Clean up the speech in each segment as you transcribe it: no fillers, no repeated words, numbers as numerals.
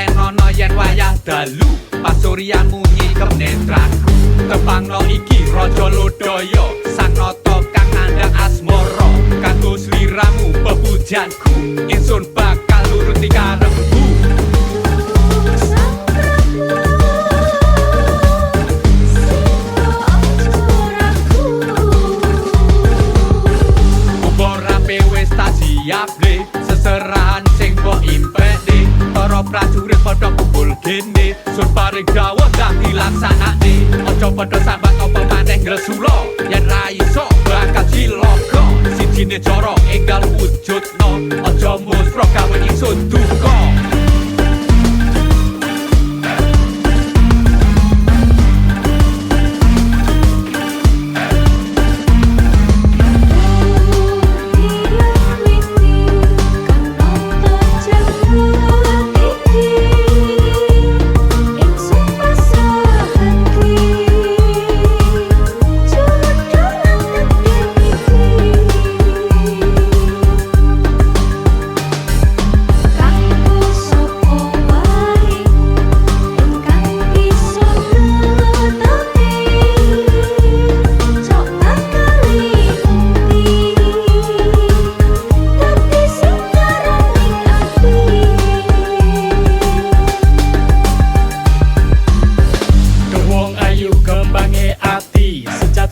ngenono yen wayah dalu pasuryanmu nyikep netraku tepangno iki raja lodaya sang nata kang ngandhang asmara kanggo sliramu pepujanku ingsun bakal nuruti karepmu siap deh, seserahan sing mbok impek deh. Para prajurit padha kumpul gene, sun paring dawuh dak dilaksanakne. Aja padha sambat apa maneh ngresula, yen ra iso bakal cilaka. Sijine cara enggal wujudno, aja muspro gawe ingsun duka.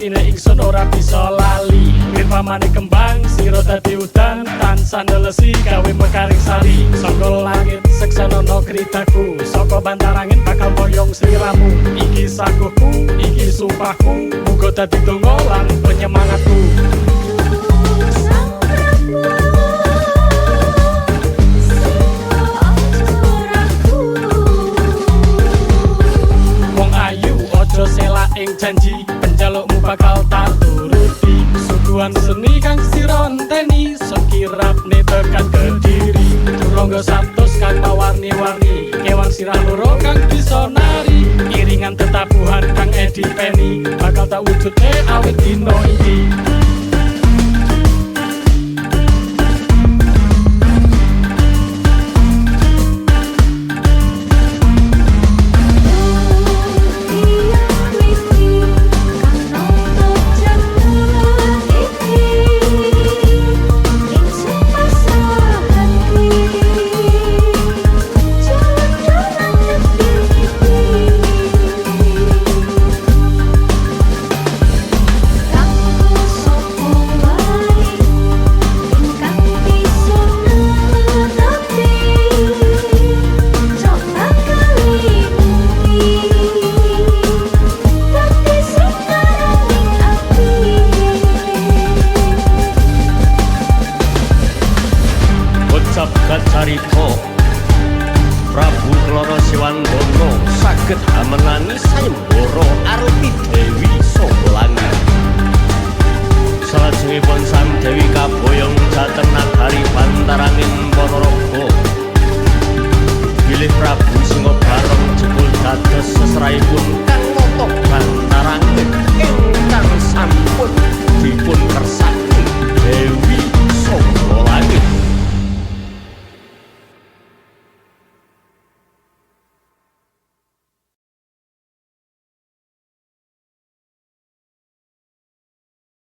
Ingsun ora bisa lali pamane kembang sira dadi udan tansah nelesi gawe mekaring sari saka langit seksana kritaku saka bantarangin bakal boyong sliramu iki saguhku iki sumpahku muga dadi donga lan penyemangatku. Wong ayu ojo selak ing janji penjalukmu bakal tak turuti suguhan seni kang sira enteni sekirapne tekan Kediri turangga satus kang mawarni-warni kewan sirah loro kang bisa nari iringan tetabuhan kang edipeni bakal tak wujudne awit dina iki. Carita Prabu Klara Siwandono saged amenangi sayembara arupi Dewi saka langit. Salajengipun sang Dewi kaboyong jateng